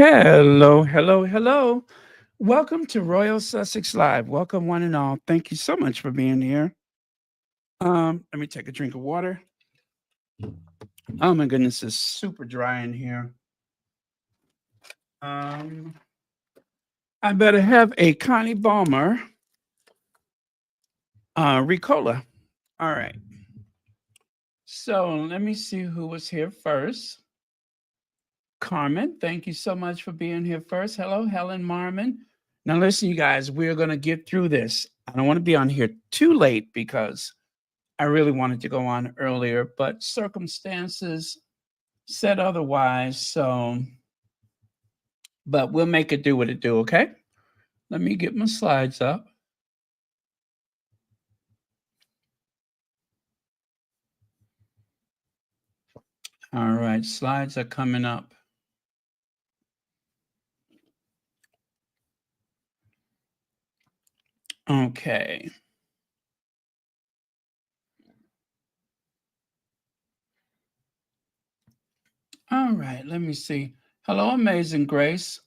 Hello, hello, hello. Welcome to Royal Sussex Live. Welcome, one and all. Thank you so much for being here. Let me take a drink of water. Oh my goodness, it's super dry in here. Um, I better have a Connie Balmer Ricola. All right. So let me see who was here first. Carmen, thank you so much for being here first. Hello, Helen Marmon. Now, listen, you guys, we're going to get through this. I don't want to be on here too late because I really wanted to go on earlier, but circumstances said otherwise. But we'll make it do what it do, okay? Let me get my slides up. All right, slides are coming up. Okay. All right, let me see. Hello, Amazing Grace.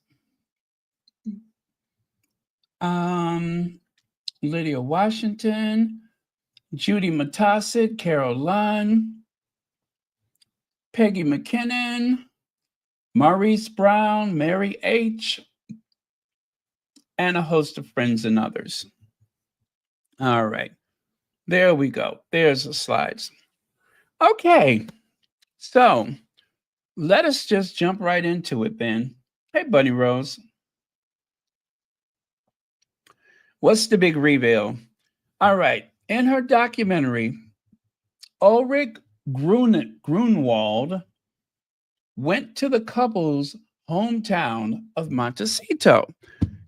Lydia Washington, Judy Matasit, Carol Lunn, Peggy McKinnon, Maurice Brown, Mary H., and a host of friends and others. All right. There we go. There's the slides. Okay. So let us just jump right into it then. Hey, Bunny Rose. What's the big reveal? All right. In her documentary, Ulrich Grunwald went to the couple's hometown of Montecito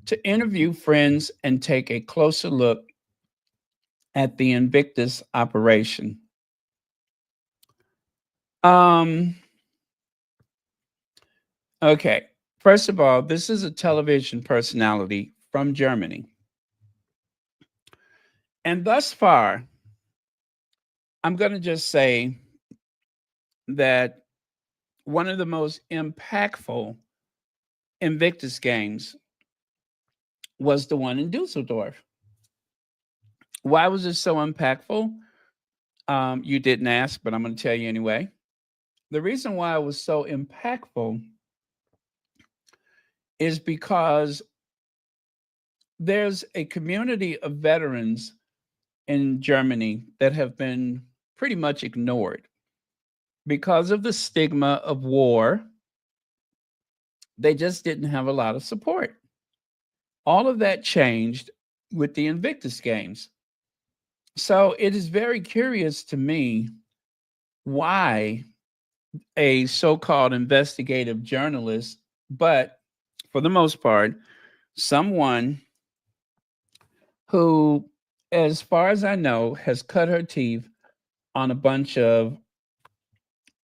to interview friends and take a closer look at the Invictus operation. Okay. First of all, this is a television personality from Germany. And thus far, I'm going to just say that one of the most impactful Invictus games was the one in Dusseldorf. Why was it so impactful? You didn't ask, but I'm going to tell you anyway. The reason why it was so impactful is because there's a community of veterans in Germany that have been pretty much ignored because of the stigma of war. They just didn't have a lot of support. All of that changed with the Invictus games. So it is very curious to me why a so-called investigative journalist, but for the most part, someone who, as far as I know, has cut her teeth on a bunch of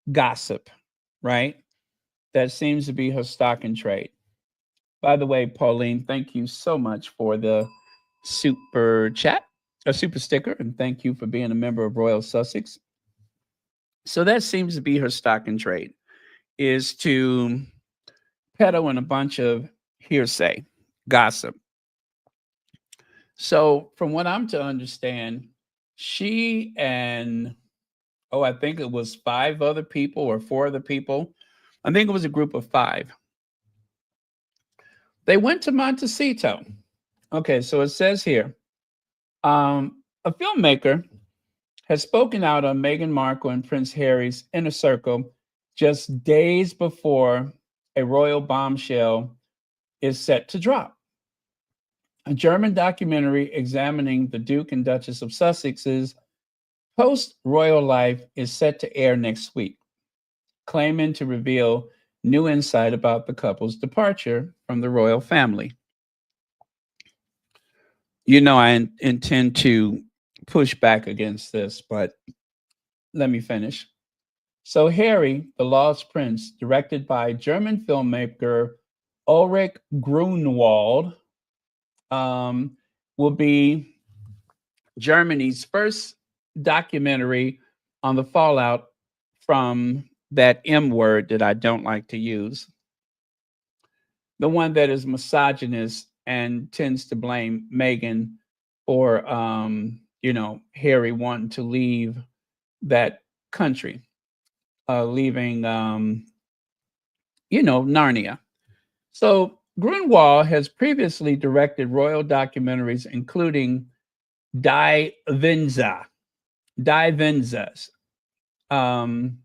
gossip, right? That seems to be her stock and trade. By the way, Pauline, thank you so much for the super chat, a super sticker, and thank you for being a member of Royal Sussex. So that seems to be her stock and trade, is to peddle in a bunch of hearsay, gossip. So from what I'm to understand, she and I think it was 5 other people or 4 other people. I think it was a group of 5. They went to Montecito. Okay, so it says here, a filmmaker has spoken out on Meghan Markle and Prince Harry's inner circle just days before a royal bombshell is set to drop. A German documentary examining the Duke and Duchess of Sussex's post-royal life is set to air next week, claiming to reveal new insight about the couple's departure from the royal family. You know, I intend to push back against this, but let me finish. So, Harry, the Lost Prince, directed by German filmmaker Ulrich Grunwald, will be Germany's first documentary on the fallout from that M word that I don't like to use. the one that is misogynist and tends to blame Meghan for, Harry wanting to leave that country, leaving, Narnia. So Grunwald has previously directed royal documentaries, including Die Windsor, Die Windsors, um,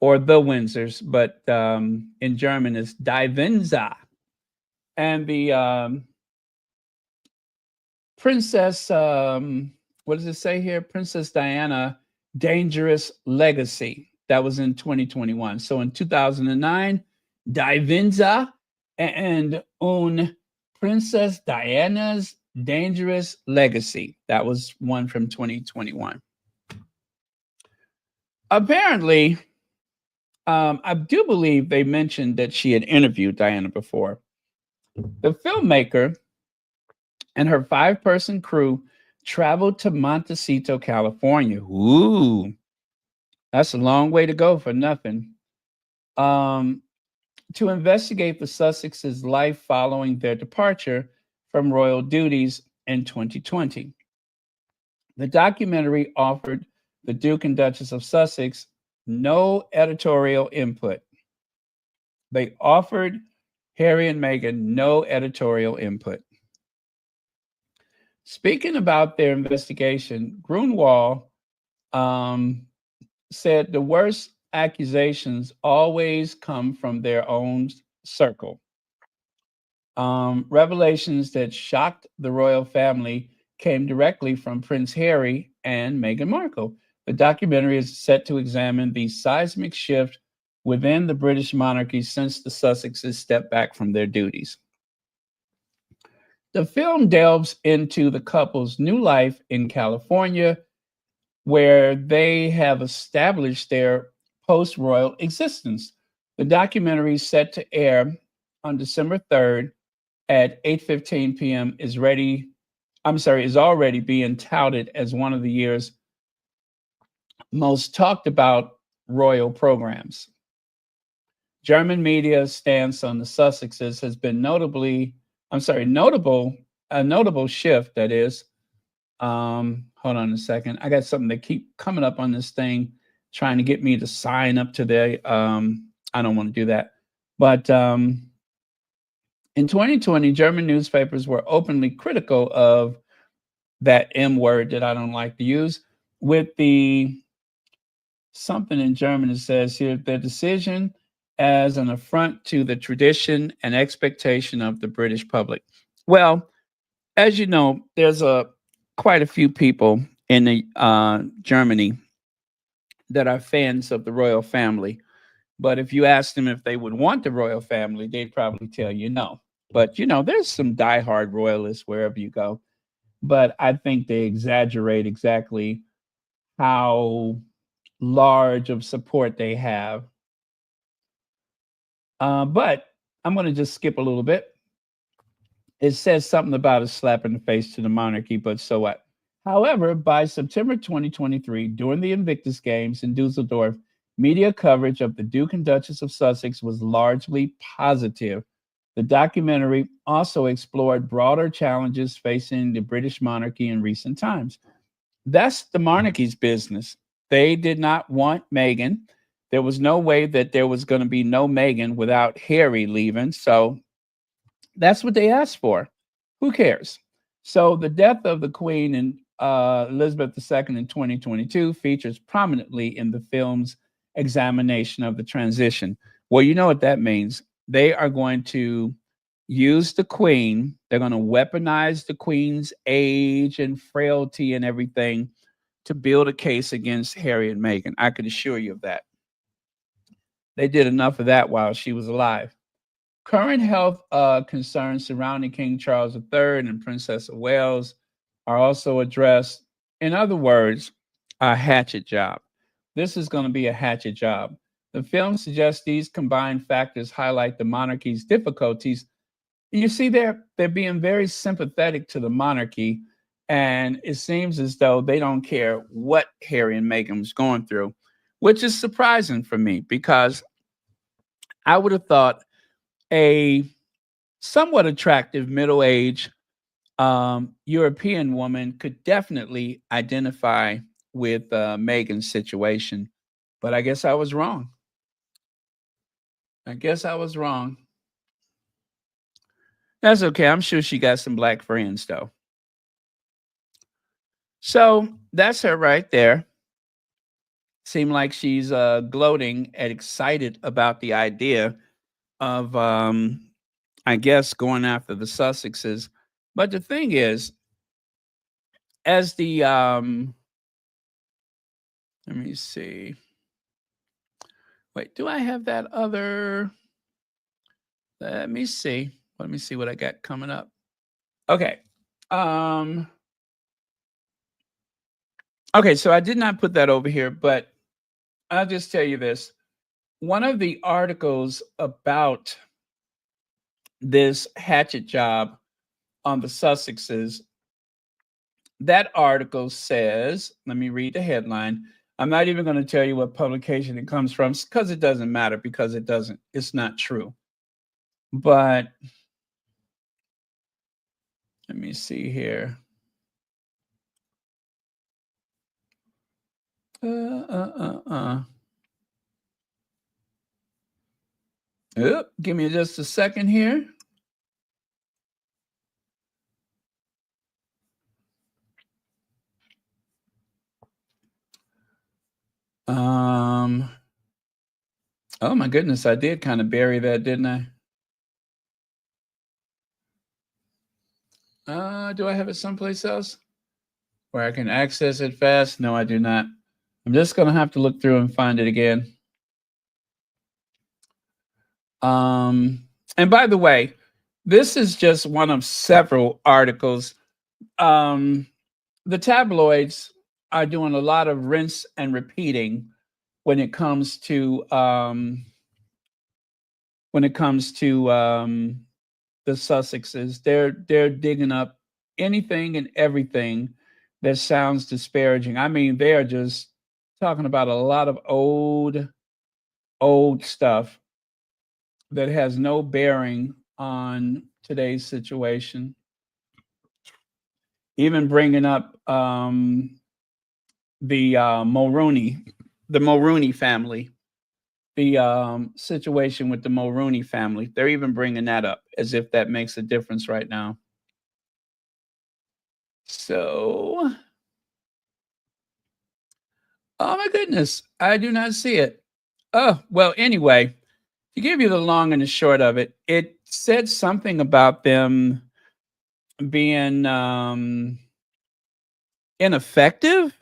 or The Windsors, but in German it's Die Windsor. And the Princess, what does it say here? Princess Diana, Dangerous Legacy. That was in 2021. So in 2009, Die Windsor and Un Princess Diana's Dangerous Legacy. That was one from 2021. Apparently, I do believe they mentioned that she had interviewed Diana before. The filmmaker and her 5-person crew traveled to Montecito, California. Ooh, that's a long way to go for nothing. To investigate the Sussexes' life following their departure from royal duties in 2020. The documentary offered the Duke and Duchess of Sussex no editorial input. They offered Harry and Meghan no editorial input. Speaking about their investigation, Grunwald said the worst accusations always come from their own circle. Revelations that shocked the royal family came directly from Prince Harry and Meghan Markle. The documentary is set to examine the seismic shift within the British monarchy since the Sussexes stepped back from their duties. The film delves into the couple's new life in California, where they have established their post-royal existence. The documentary, set to air on December 3rd at 8:15 p.m., is already being touted as one of the year's most talked about royal programs. German media's stance on the Sussexes has been a notable shift, that is. Hold on a second. I got something that keep coming up on this thing, trying to get me to sign up to the, I don't want to do that. But in 2020, German newspapers were openly critical of that M word that I don't like to use, with the something in German that says here, the decision as an affront to the tradition and expectation of the British public. Well, as you know, there's quite a few people in Germany that are fans of the royal family. But if you ask them if they would want the royal family, they'd probably tell you no. But, there's some diehard royalists wherever you go. But I think they exaggerate exactly how large of support they have. But I'm going to just skip a little bit. It says something about a slap in the face to the monarchy, but so what? However, by September 2023, during the Invictus Games in Dusseldorf, media coverage of the Duke and Duchess of Sussex was largely positive. The documentary also explored broader challenges facing the British monarchy in recent times. That's the monarchy's business. They did not want Meghan. There was no way that there was going to be no Meghan without Harry leaving. So that's what they asked for. Who cares? So the death of the Queen and Elizabeth II in 2022 features prominently in the film's examination of the transition. Well, you know what that means. They are going to use the Queen. They're going to weaponize the Queen's age and frailty and everything to build a case against Harry and Meghan. I can assure you of that. They did enough of that while she was alive. Current health concerns surrounding King Charles III and Princess of Wales are also addressed. In other words, a hatchet job. This is going to be a hatchet job. The film suggests these combined factors highlight the monarchy's difficulties. You see, they're being very sympathetic to the monarchy, and it seems as though they don't care what Harry and Meghan was going through, which is surprising for me, because I would have thought a somewhat attractive middle-aged European woman could definitely identify with Meghan's situation. But I guess I was wrong. I guess I was wrong. That's okay. I'm sure she got some black friends, though. So that's her right there. Seemed like she's gloating and excited about the idea of, I guess, going after the Sussexes. But the thing is, as the let me see. Wait, do I have that other? Let me see. Let me see what I got coming up. Okay. Um okay, so I did not put that over here, but I'll just tell you this. One of the articles about this hatchet job on the Sussexes, that article says, let me read the headline. I'm not even going to tell you what publication it comes from because it doesn't matter because it's not true. But let me see here. Give me just a second here. Oh my goodness, I did kind of bury that, didn't I? Do I have it someplace else where I can access it fast? No, I do not. I'm just gonna have to look through and find it again. And by the way, this is just one of several articles. The tabloids are doing a lot of rinse and repeating when it comes to the Sussexes. They're digging up anything and everything that sounds disparaging. I mean, they are just talking about a lot of old stuff that has no bearing on today's situation. Even bringing up the Mulrooney family, the situation with the Mulrooney family. They're even bringing that up as if that makes a difference right now. So, oh my goodness, I do not see it. Oh, well, anyway, to give you the long and the short of it, it said something about them being ineffective.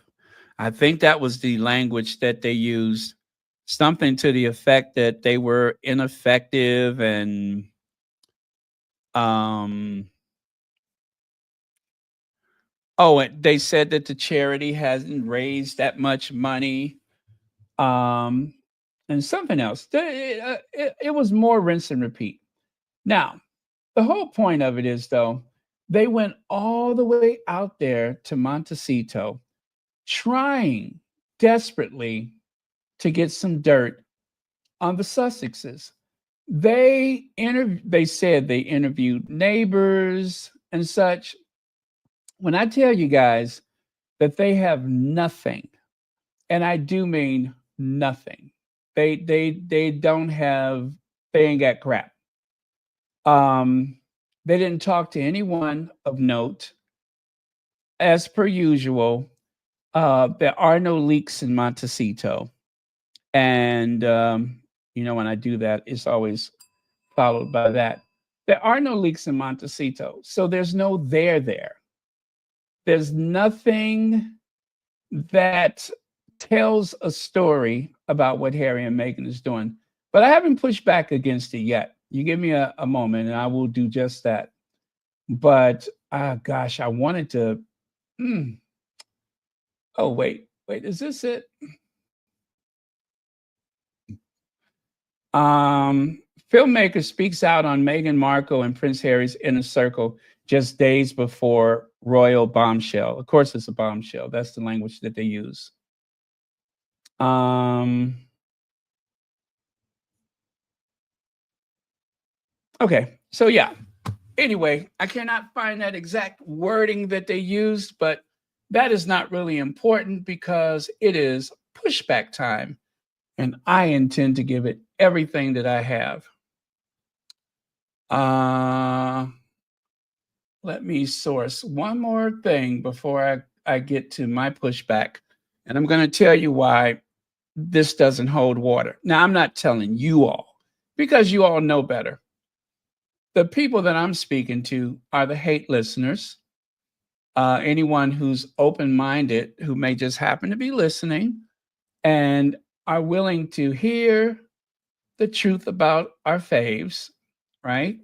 I think that was the language that they used. Something to the effect that they were ineffective and um and they said that the charity hasn't raised that much money. Um and something else. It was more rinse and repeat. Now, the whole point of it is though, they went all the way out there to Montecito trying desperately to get some dirt on the Sussexes. They said they interviewed neighbors and such. When I tell you guys that they have nothing, and I do mean nothing. They don't have they ain't got crap. They didn't talk to anyone of note. As per usual, there are no leaks in Montecito. And when I do that, it's always followed by that. There are no leaks in Montecito, so there's no there. There's nothing that tells a story about what Harry and Meghan is doing. But I haven't pushed back against it yet. You give me a moment and I will do just that. But gosh, I wanted to. Oh, wait, is this it? Filmmaker speaks out on Meghan Markle and Prince Harry's inner circle just days before royal bombshell. Of course, it's a bombshell. That's the language that they use. Okay, so yeah. Anyway, I cannot find that exact wording that they used, but that is not really important because it is pushback time, and I intend to give it everything that I have. Uh, Let me source one more thing before I get to my pushback. And I'm going to tell you why this doesn't hold water. Now, I'm not telling you all because you all know better. The people that I'm speaking to are the hate listeners, anyone who's open minded, who may just happen to be listening and are willing to hear the truth about our faves, right?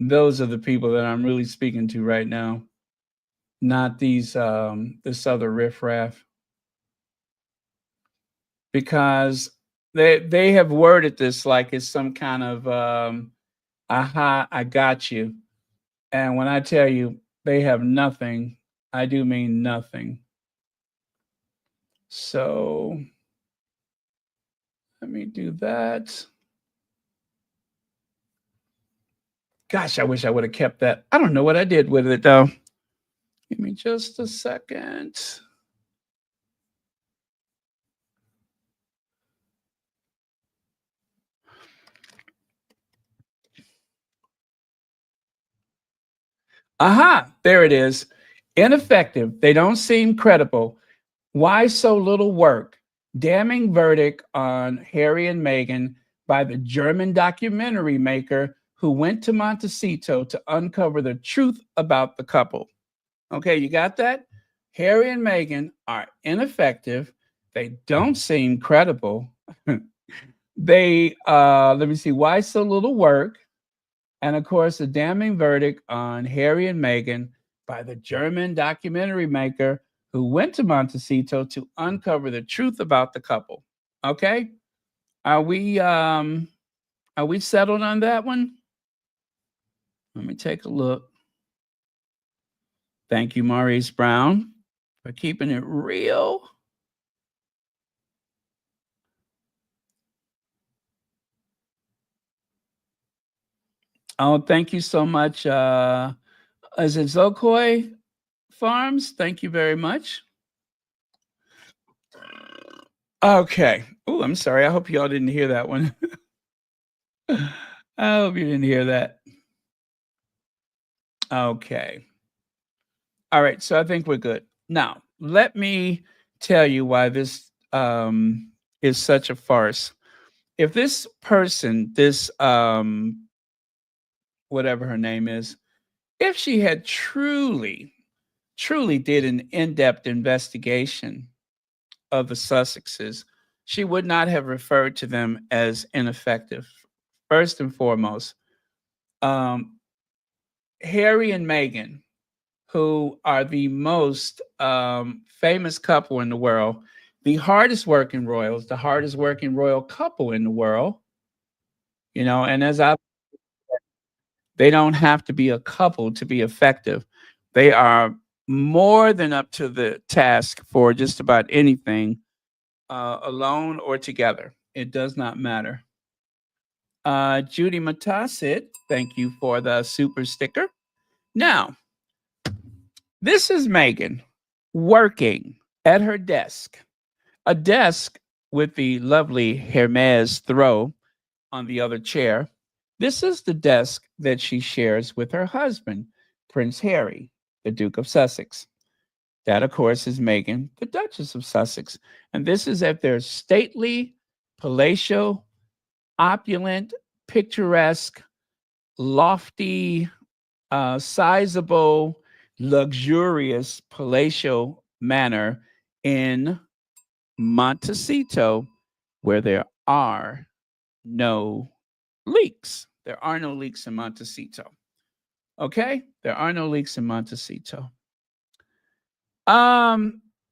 Those are the people that I'm really speaking to right now, not these this other riffraff, because they have worded this like it's some kind of aha, I got you. And when I tell you they have nothing, I do mean nothing. So let me do that. Gosh, I wish I would have kept that. I don't know what I did with it though. Give me just a second. Aha, there it is. Ineffective. They don't seem credible. Why so little work? Damning verdict on Harry and Meghan by the German documentary maker who went to Montecito to uncover the truth about the couple. Okay, you got that? Harry and Meghan are ineffective. They don't seem credible. They let me see, why so little work? And of course, a damning verdict on Harry and Meghan by the German documentary maker who went to Montecito to uncover the truth about the couple. Okay? Are we settled on that one? Let me take a look. Thank you, Maurice Brown, for keeping it real. Oh, thank you so much. Is it Zokoi Farms? Thank you very much. Okay. Oh, I'm sorry. I hope y'all didn't hear that one. I hope you didn't hear that. Okay. All right. So I think we're good. Now, let me tell you why this is such a farce. If this person, this whatever her name is, if she had truly did an in-depth investigation of the Sussexes, she would not have referred to them as ineffective. First and foremost, um, Harry and Meghan, who are the most famous couple in the world, the hardest working royals, the hardest working royal couple in the world, and they don't have to be a couple to be effective. They are more than up to the task for just about anything, alone or together. It does not matter. Judy Matasit, thank you for the super sticker. Now, this is Meghan working at her desk, a desk with the lovely Hermes throw on the other chair. This is the desk that she shares with her husband, Prince Harry, the Duke of Sussex. That, of course, is Meghan, the Duchess of Sussex. And this is at their stately, palatial, opulent, picturesque, lofty, sizable, luxurious, palatial manor in Montecito, where there are no leaks. There are no leaks in Montecito. Okay? There are no leaks in Montecito.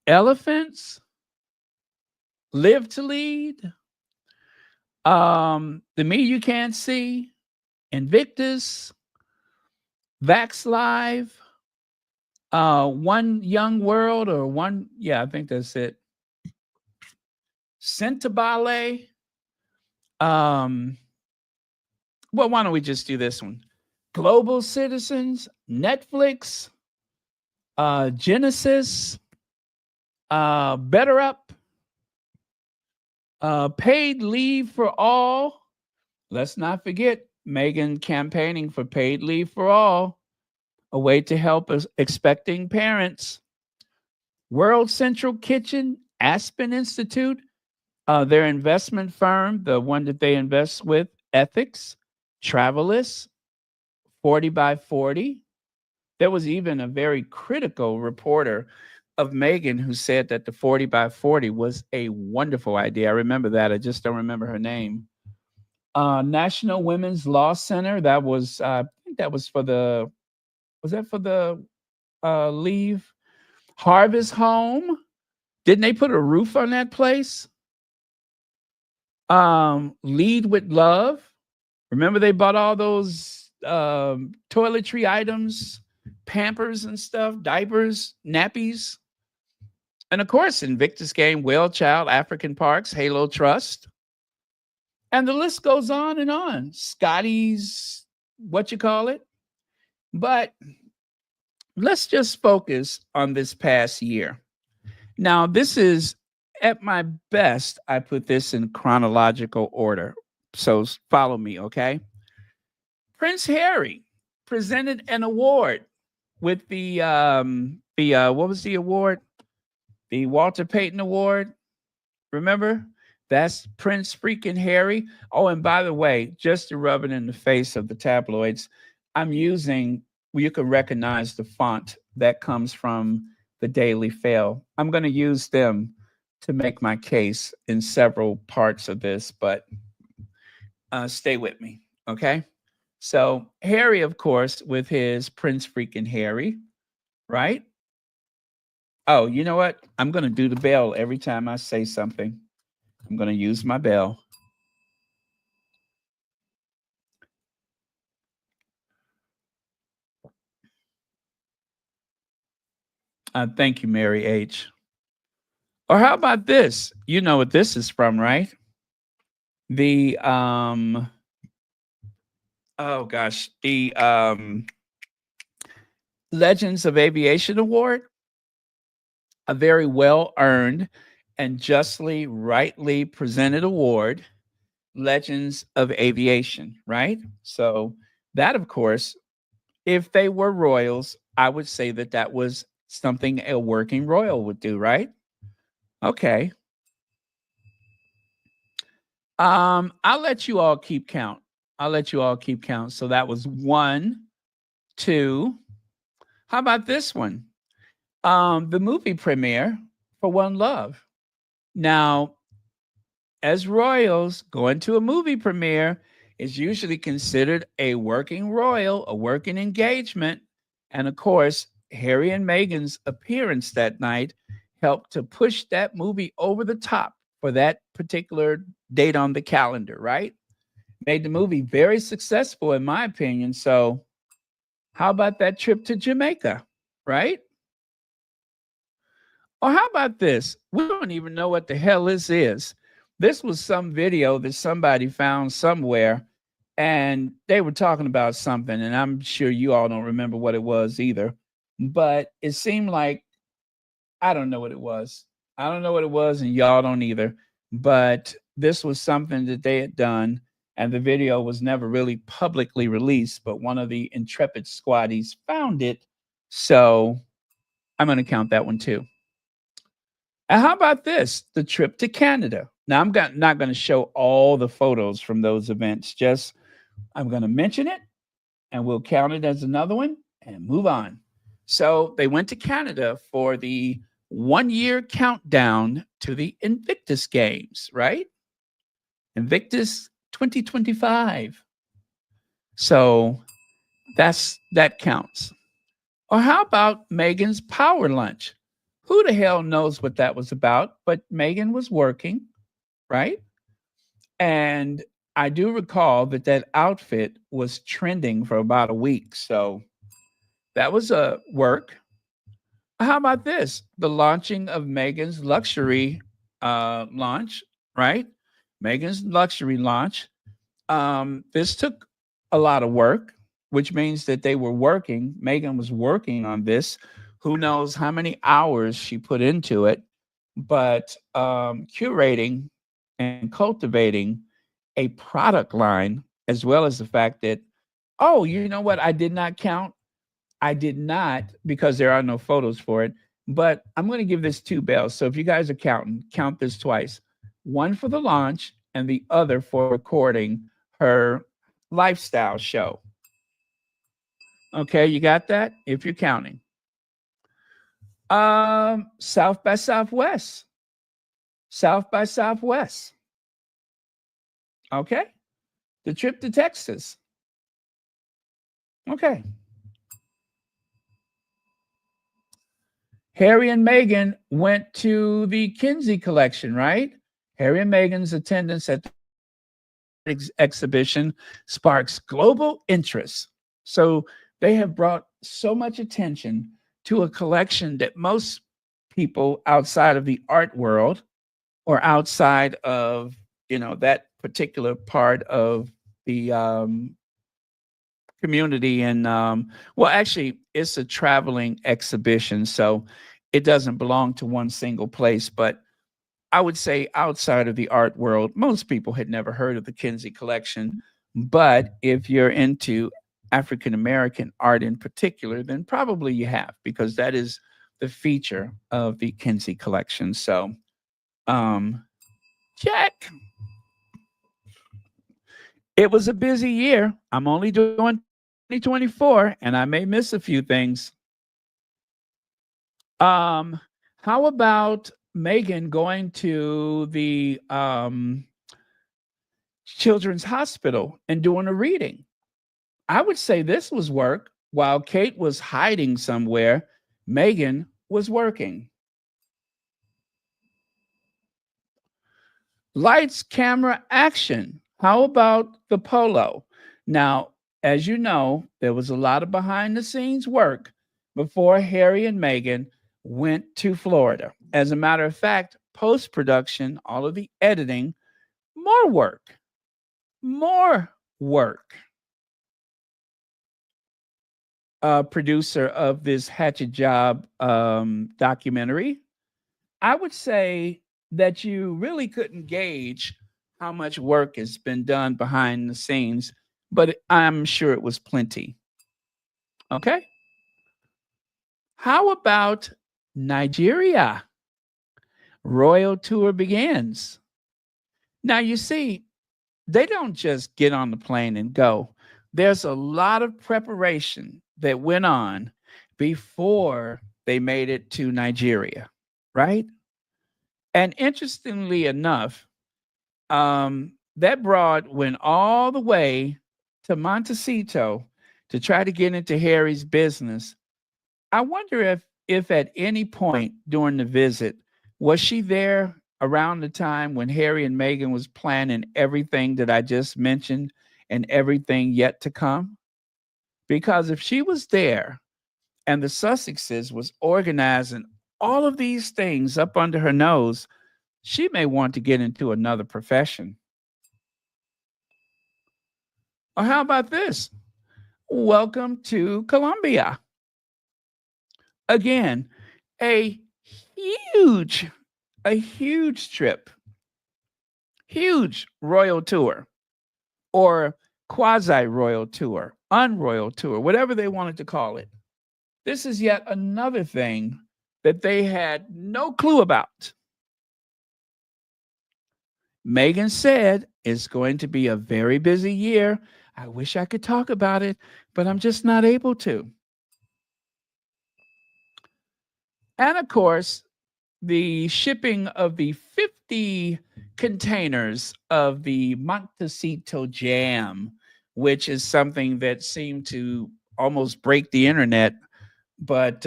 Elephants live to lead. The Me You Can't See, Invictus, Vax Live, One Young World, or one, yeah, I think that's it. Sentabale, um, Well, why don't we just do this one? Global Citizens, Netflix, Genesis, Better Up, paid leave for all. Let's not forget Meghan campaigning for paid leave for all, a way to help us expecting parents. World Central Kitchen, Aspen Institute, their investment firm, the one that they invest with, Ethics, Travelist, 40 by 40. There was even a very critical reporter of Meghan who said that the 40 by 40 was a wonderful idea. I remember that. I just don't remember her name. National Women's Law Center. That was, I think that was for the, was that for the leave? Harvest Home. Didn't they put a roof on that place? Lead with Love. Remember they bought all those toiletry items, Pampers and stuff, diapers, nappies. And of course, Invictus game, Well Child, African Parks, Halo Trust. And the list goes on and on. Scotty's, what you call it. But let's just focus on this past year. Now, this is at my best, I put this in chronological order. So follow me, okay? Prince Harry presented an award with the what was the award? The Walter Payton Award. Remember? That's Prince freaking Harry. Oh, and by the way, just to rub it in the face of the tabloids, I'm using, well, you can recognize the font that comes from the Daily Fail. I'm going to use them to make my case in several parts of this, but stay with me, okay? So Harry, of course, with his Prince freaking Harry, right? Oh, you know what? I'm going to do the bell every time I say something. I'm going to use my bell. Thank you, Mary H. Or how about this? You know what this is from, right? The oh gosh, the Legends of Aviation Award, a very well earned and justly, rightly presented award, Legends of Aviation, right? So that, of course, if they were royals, I would say that that was something a working royal would do, right? Okay. I'll let you all keep count. I'll let you all keep count. So that was 1, 2. How about this one? The movie premiere for One Love. Now, as royals, going to a movie premiere is usually considered a working royal, a working engagement. And of course, Harry and Meghan's appearance that night helped to push that movie over the top for that particular date on the calendar, right? Made the movie very successful, in my opinion. So, how about that trip to Jamaica, right? Or how about this? We don't even know what the hell this is. This was some video that somebody found somewhere, and they were talking about something, and I'm sure you all don't remember what it was either. But it seemed like I don't know what it was. I don't know what it was, and y'all don't either. But this was something that they had done, and the video was never really publicly released. But one of the intrepid squaddies found it. So I'm going to count that one too. And how about this? The trip to Canada. Now, not going to show all the photos from those events. Just I'm going to mention it and we'll count it as another one and move on. So they went to Canada for the 1 year countdown to the Invictus Games, right? Invictus 2025. So that counts. Or how about Meghan's power lunch? Who the hell knows what that was about? But Meghan was working, right? And I do recall that that outfit was trending for about a week. So that was a work. How about this? The launching of Meghan's luxury launch, right? Meghan's luxury launch. This took a lot of work, which means that they were working. Meghan was working on this. Who knows how many hours she put into it, but curating and cultivating a product line, as well as the fact that, oh, you know what? I did not count. I did not, because there are no photos for it, but I'm going to give this 2 bells. So if you guys are counting, count this twice, one for the launch and the other for recording her lifestyle show. Okay, you got that? If you're counting. South by Southwest. South by Southwest. Okay. The trip to Texas. Okay. Harry and Meghan went to the Kinsey collection, right? Harry and Meghan's attendance at the exhibition sparks global interest. So they have brought so much attention to a collection that most people outside of the art world or outside of, that particular part of the community. And well, actually, it's a traveling exhibition, so it doesn't belong to one single place. But I would say outside of the art world, most people had never heard of the Kinsey collection. But if you're into African American art in particular, then probably you have, because that is the feature of the Kinsey collection. So check. It was a busy year. I'm only doing 2024, and I may miss a few things. How about Meghan going to the Children's Hospital and doing a reading? I would say this was work. While Kate was hiding somewhere, Meghan was working. Lights, camera, action. How about the polo? Now, as you know, there was a lot of behind the scenes work before Harry and Meghan went to Florida. As a matter of fact, post production, all of the editing, more work, more work. Producer of this Hatchet Job documentary, I would say that you really couldn't gauge how much work has been done behind the scenes, but I'm sure it was plenty. Okay. How about Nigeria? Royal tour begins. Now, you see, they don't just get on the plane and go. There's a lot of preparation that went on before they made it to Nigeria, right? And interestingly enough, that broad went all the way to Montecito to try to get into Harry's business. I wonder if at any point during the visit, was she there around the time when Harry and Meghan was planning everything that I just mentioned and everything yet to come? Because if she was there and the Sussexes was organizing all of these things up under her nose, she may want to get into another profession. Or how about this? Welcome to Colombia. Again, a huge trip, huge royal tour, or quasi royal tour, unroyal tour, whatever they wanted to call it. This is yet another thing that they had no clue about. Meghan said it's going to be a very busy year. I wish I could talk about it, but I'm just not able to. And of course, the shipping of the 50 containers of the Montecito jam, which is something that seemed to almost break the internet. But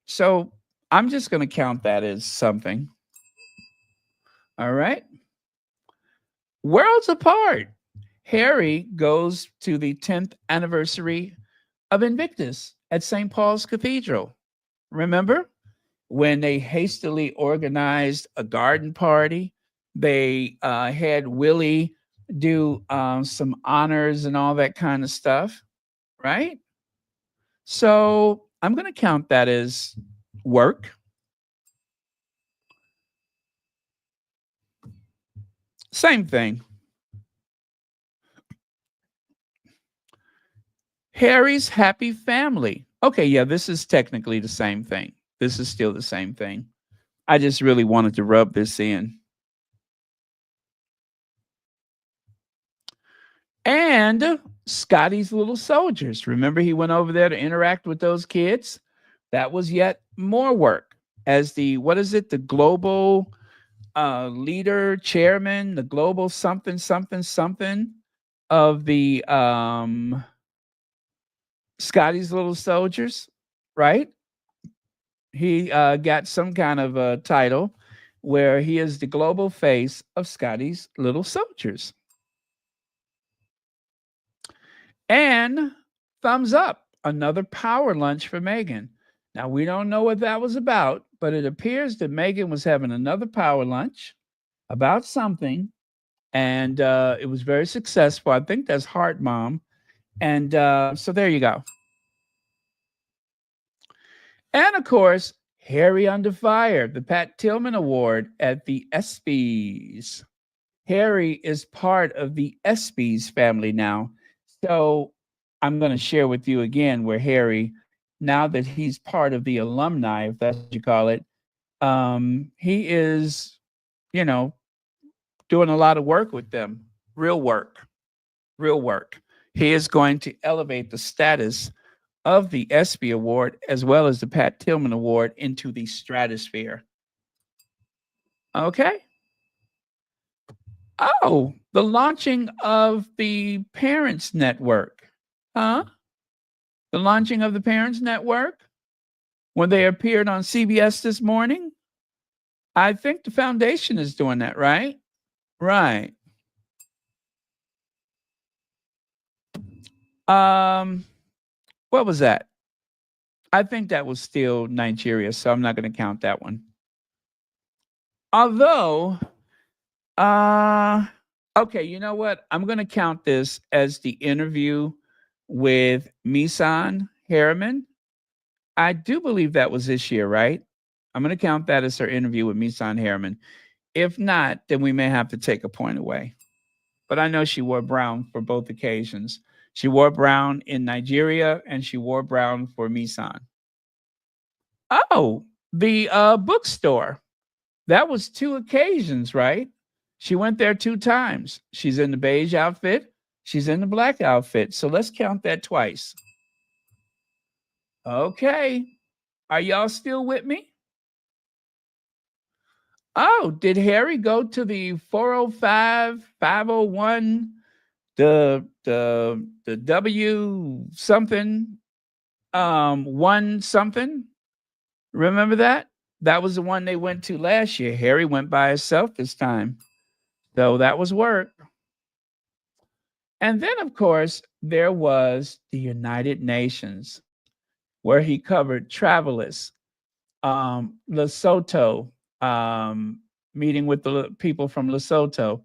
so I'm just going to count that as something. All right. Worlds apart. Harry goes to the 10th anniversary of Invictus at St. Paul's Cathedral. Remember when they hastily organized a garden party? They had Willie do some honors and all that kind of stuff, right? So I'm going to count that as work. Same thing. Harry's happy family. Okay, yeah, this is technically the same thing. This is still the same thing. I just really wanted to rub this in. And Scotty's little soldiers. Remember, he went over there to interact with those kids? That was yet more work as the, what is it, the global leader, chairman, the global something, something, something of the Scotty's little soldiers, right? He got some kind of a title where he is the global face of Scotty's little soldiers. And thumbs up, another power lunch for Meghan. Now, we don't know what that was about, but it appears that Meghan was having another power lunch about something, and it was very successful. I think that's Heart Mom. And so there you go. And of course, Harry Under Fire, the Pat Tillman Award at the ESPYs. Harry is part of the ESPYs family now. So I'm going to share with you again where Harry, now that he's part of the alumni, if that's what you call it, he is, you know, doing a lot of work with them. Real work. Real work. He is going to elevate the status of the ESPY Award as well as the Pat Tillman Award into the stratosphere. Okay. Oh, the launching of the Parents Network. Huh? The launching of the Parents Network when they appeared on CBS this morning. I think the foundation is doing that, right? Right. What was that? I think that was still Nigeria, so I'm not going to count that one. Although, okay, you know what? I'm going to count this as the interview with Misan Harriman. I do believe that was this year, right? I'm going to count that as her interview with Misan Harriman. If not, then we may have to take a point away. But I know she wore brown for both occasions. She wore brown in Nigeria and she wore brown for Misan. Oh, the bookstore. That was 2 occasions, right? She went there 2 times. She's in the beige outfit. She's in the black outfit. So let's count that twice. Okay. Are y'all still with me? Oh, did Harry go to the 405, 501, the W something, 1 something? Remember that? That was the one they went to last year. Harry went by himself this time. So that was work. And then, of course, there was the United Nations, where he covered travelers, Lesotho, meeting with the people from Lesotho,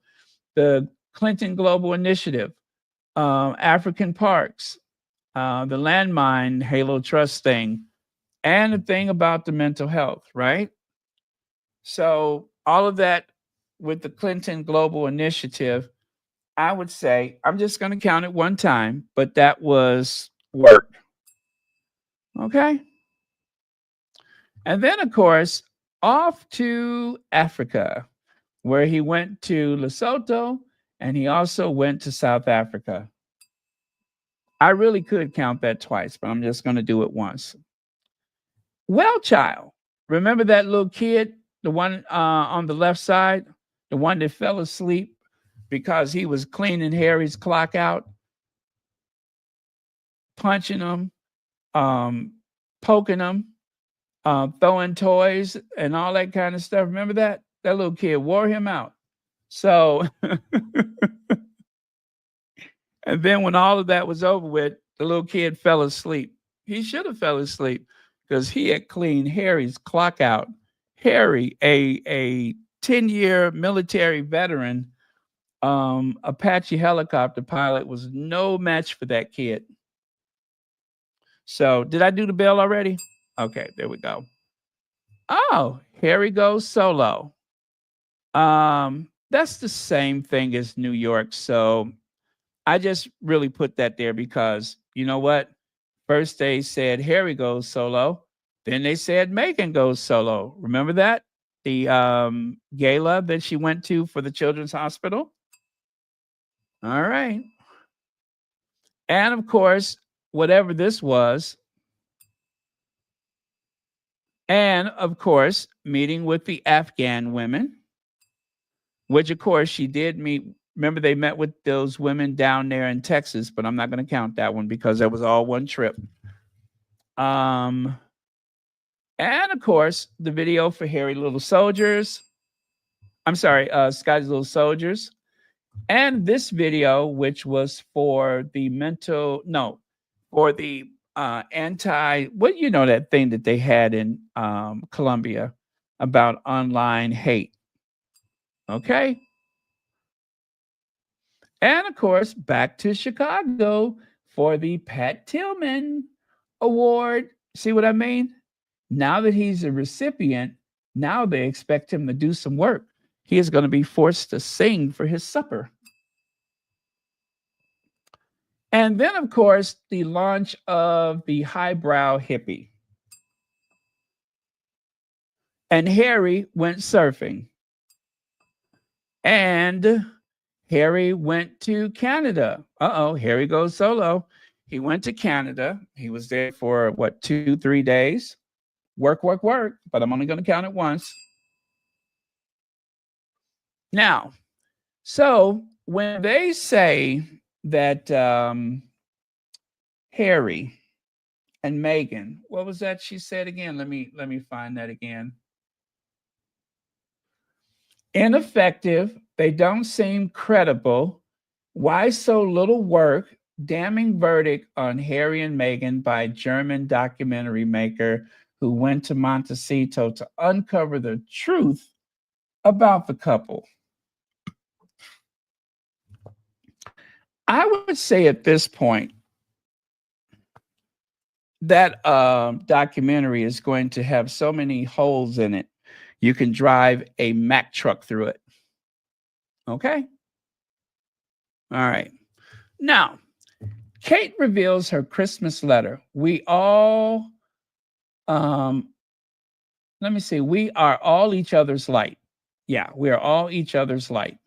the Clinton Global Initiative, African parks, the landmine Halo Trust thing, and the thing about the mental health, right? So all of that with the Clinton Global Initiative, I would say I'm just going to count it 1 time, but that was work. Okay. And then, of course, off to Africa, where he went to Lesotho and he also went to South Africa. I really could count that twice, but I'm just going to do it once. Well, child, remember that little kid, the one on the left side, the one that fell asleep because he was cleaning Harry's clock out, punching him, poking him, throwing toys and all that kind of stuff. Remember that? That little kid wore him out. So, and then when all of that was over with, the little kid fell asleep. He should have fell asleep because he had cleaned Harry's clock out. Harry, a 10-year military veteran, Apache helicopter pilot was no match for that kid. So, did I do the bell already? Okay, there we go. Oh, Harry goes solo. That's the same thing as New York. So, I just really put that there because you know what? First they said Harry goes solo, then they said Meghan goes solo. Remember that? The gala that she went to for the Children's Hospital? All right. And of course, whatever this was, and of course, meeting with the Afghan women, which of course she did meet. Remember, they met with those women down there in Texas, but I'm not going to count that one because that was all one trip. Um, and of course, the video for Harry Little Soldiers. I'm sorry, Scotty's Little Soldiers. And this video, which was for the for the what you know that thing that they had in Colombia about online hate. Okay. And of course, back to Chicago for the Pat Tillman Award. See what I mean? Now that he's a recipient, now they expect him to do some work. He is going to be forced to sing for his supper. And then, of course, the launch of the highbrow hippie. And Harry went surfing. And Harry went to Canada. Harry goes solo. He went to Canada. He was there for what, 2-3 days? Work, but I'm only going to count it once. Now, so when they say that Harry and Meghan, what was that she said again? Let me find that again. Ineffective. They don't seem credible. Why so little work? Damning verdict on Harry and Meghan by German documentary maker who went to Montecito to uncover the truth about the couple. I would say at this point that documentary is going to have so many holes in it, you can drive a Mack truck through it. Okay? All right. Now, Kate reveals her Christmas letter. We all, let me see, we are all each other's light. Yeah, we are all each other's light.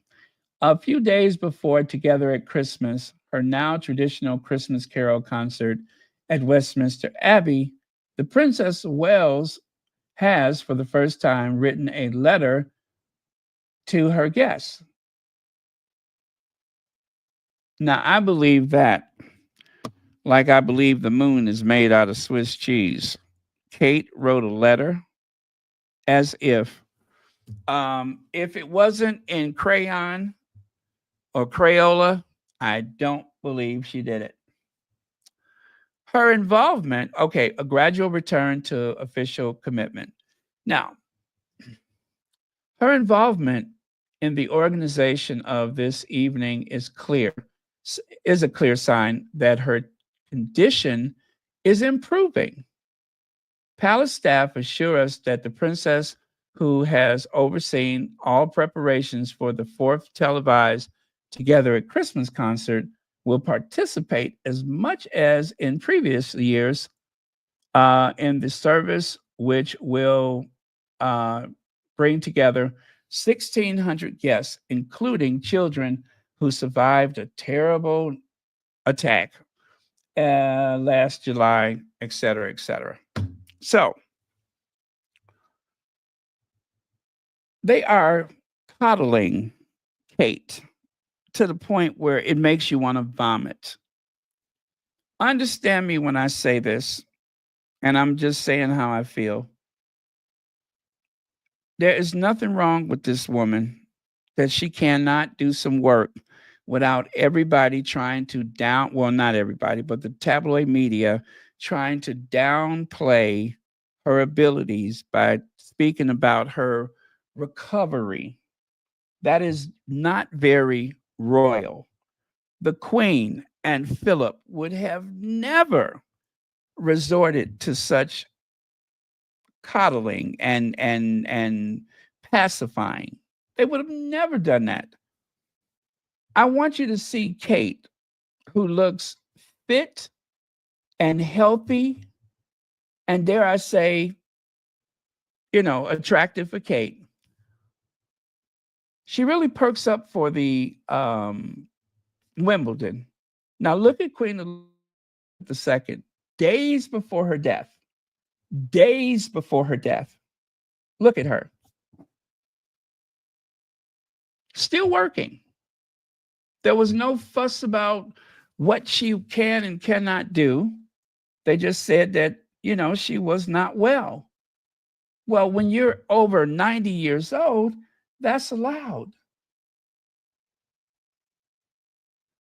A few days before Together at Christmas, her now traditional Christmas Carol concert at Westminster Abbey, the Princess of Wales has, for the first time, written a letter to her guests. Now, I believe that, like I believe the moon is made out of Swiss cheese. Kate wrote a letter as if it wasn't in crayon or Crayola, I don't believe she did it. Her involvement, okay, a gradual return to official commitment. Now, her involvement in the organization of this evening is a clear sign that her condition is improving. Palace staff assure us that the princess, who has overseen all preparations for the fourth televised Together at Christmas concert, will participate as much as in previous years in the service, which will bring together 1,600 guests, including children who survived a terrible attack last July, et cetera, et cetera. So they are coddling Kate to the point where it makes you want to vomit. Understand me when I say this, and I'm just saying how I feel. There is nothing wrong with this woman that she cannot do some work without everybody trying to not everybody, but the tabloid media trying to downplay her abilities by speaking about her recovery. That is not very royal. The Queen and Philip would have never resorted to such coddling and pacifying. They would have never done that. I want you to see Kate, who looks fit and healthy, and dare I say, attractive for Kate. She really perks up for the Wimbledon. Now look at Queen Elizabeth II, days before her death. Days before her death. Look at her. Still working. There was no fuss about what she can and cannot do. They just said that, she was not well. Well, when you're over 90 years old, that's allowed.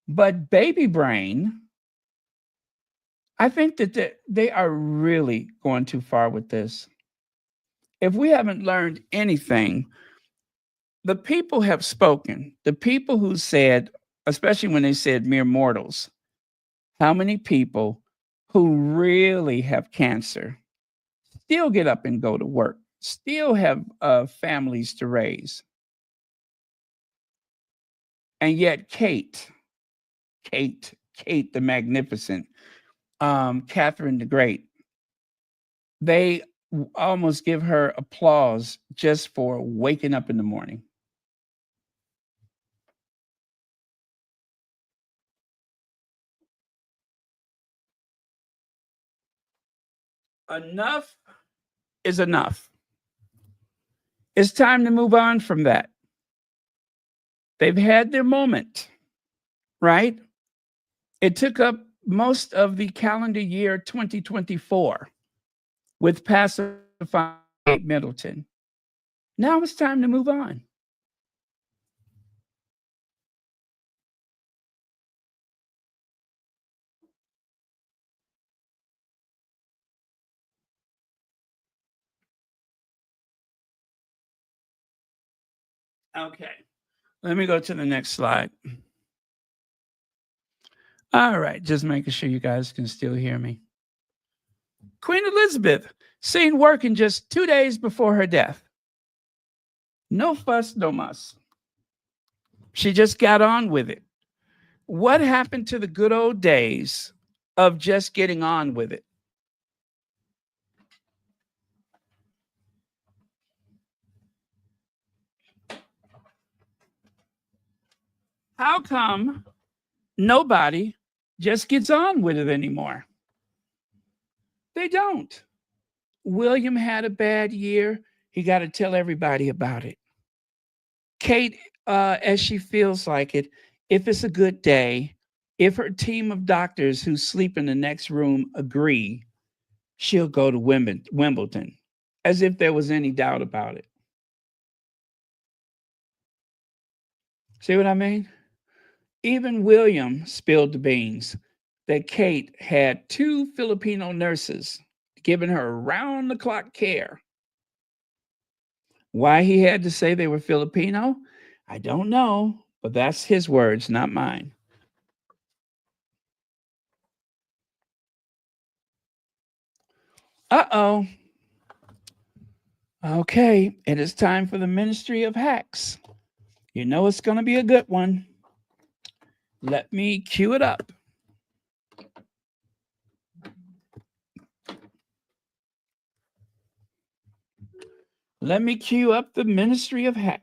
But baby brain, I think that they are really going too far with this. If we haven't learned anything, the people have spoken. The people who said, especially when they said mere mortals, how many people who really have cancer still get up and go to work, still have families to raise. And yet Kate the Magnificent, Catherine the Great, they almost give her applause just for waking up in the morning. Enough is enough. It's time to move on from that. They've had their moment, right? It took up most of the calendar year 2024 with pacifying Middleton. Now it's time to move on. Okay, let me go to the next slide. All right, just making sure you guys can still hear me. Queen Elizabeth seen working just 2 days before her death. No fuss, no muss. She just got on with it. What happened to the good old days of just getting on with it? How come nobody just gets on with it anymore? They don't. William had a bad year. He got to tell everybody about it. Kate, as she feels like it, if it's a good day, if her team of doctors who sleep in the next room agree, she'll go to Wimbledon, as if there was any doubt about it. See what I mean? Even William spilled the beans that Kate had 2 Filipino nurses giving her round-the-clock care. Why he had to say they were Filipino, I don't know, but that's his words, not mine. Uh-oh. Okay, it is time for the Ministry of Hacks. You know it's going to be a good one. Let me cue it up. Let me cue up the Ministry of Hacks.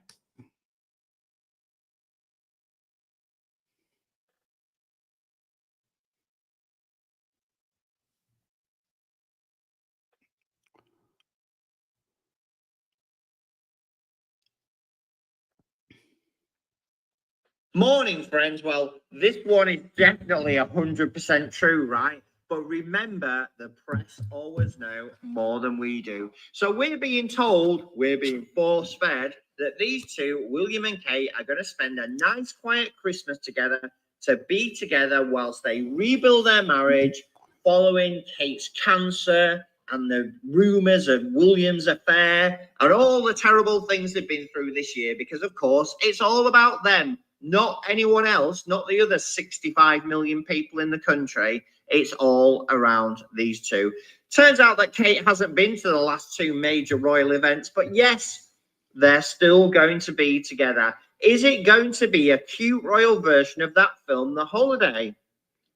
Morning, friends. Well, this one is definitely 100% true, right? But remember, the press always know more than we do. So we're being told, we're being force-fed, that these two, William and Kate, are going to spend a nice, quiet Christmas together to be together whilst they rebuild their marriage following Kate's cancer and the rumours of William's affair and all the terrible things they've been through this year, because, of course, it's all about them. not anyone else, not the other 65 million people in the country. It's all around these two. Turns out that Kate hasn't been to the last two major royal events, but yes, they're still going to be together. Is it going to be a cute royal version of that film, The Holiday?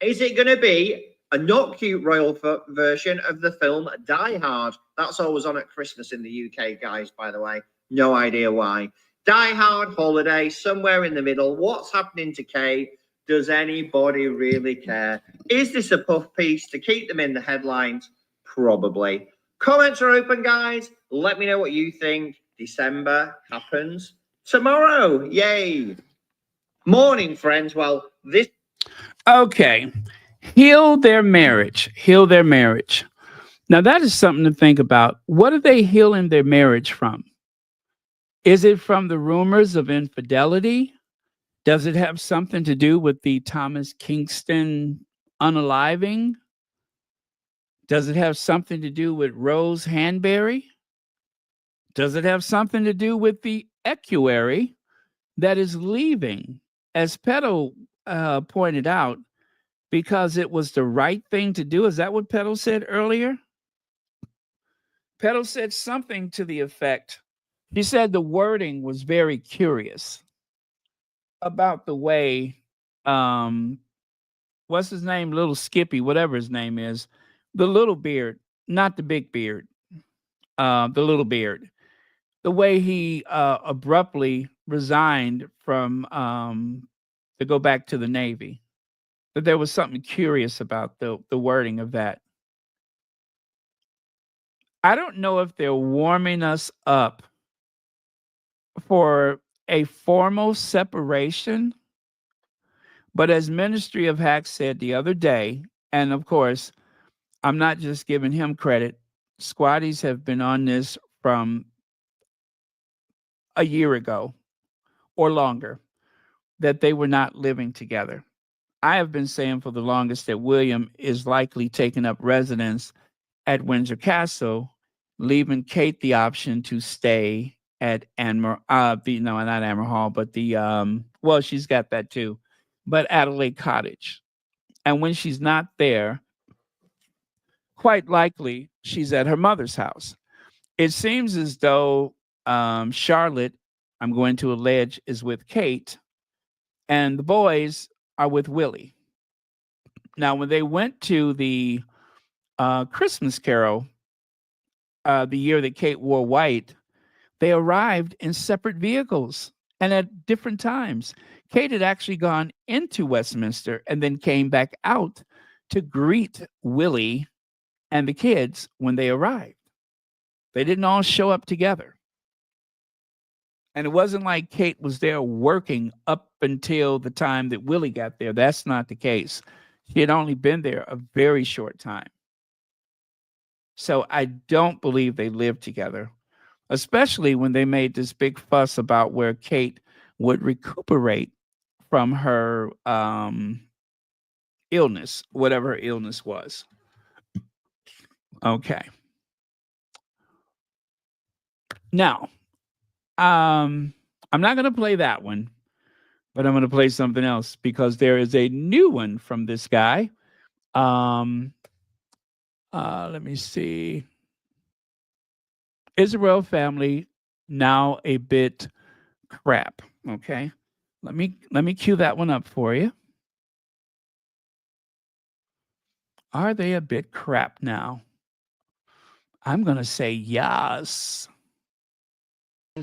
Is it going to be a not cute royal version of the film Die Hard? That's always on at Christmas in the UK, guys, by the way. No idea why. Die Hard, Holiday, somewhere in the middle. What's happening to Kate? Does anybody really care? Is this a puff piece to keep them in the headlines? Probably. Comments are open, guys. Let me know what you think. December happens tomorrow. Yay. Morning, friends. Well, this... Okay. Heal their marriage. Heal their marriage. Now, that is something to think about. What are they healing their marriage from? Is it from the rumors of infidelity? Does it have something to do with the Thomas Kingston unaliving? Does it have something to do with Rose Hanbury? Does it have something to do with the equerry that is leaving, as Petal pointed out, because it was the right thing to do? Is that what Petal said earlier? Petal said something to the effect, he said the wording was very curious about the way, what's his name? Little Skippy, whatever his name is, the little beard, not the big beard, the little beard, the way he abruptly resigned from to go back to the Navy. That there was something curious about the wording of that. I don't know if they're warming us up for a formal separation, but as Ministry of Hacks said the other day, and of course, I'm not just giving him credit, squatties have been on this from a year ago or longer, that they were not living together. I have been saying for the longest that William is likely taking up residence at Windsor Castle, leaving Kate the option to stay at not Anmer Hall, but well, she's got that too, but Adelaide Cottage. And when she's not there, quite likely she's at her mother's house. It seems as though Charlotte, I'm going to allege, is with Kate, and the boys are with Willie. Now, when they went to the Christmas Carol, the year that Kate wore white, they arrived in separate vehicles and at different times. Kate had actually gone into Westminster and then came back out to greet Willie and the kids when they arrived. They didn't all show up together. And it wasn't like Kate was there working up until the time that Willie got there. That's not the case. She had only been there a very short time. So I don't believe they lived together, especially when they made this big fuss about where Kate would recuperate from her illness, whatever her illness was. Okay. Now, I'm not going to play that one, but I'm going to play something else because there is a new one from this guy. Let me see. Is the royal family now a bit crap? Okay. Let me cue that one up for you. Are they a bit crap now? I'm going to say yes.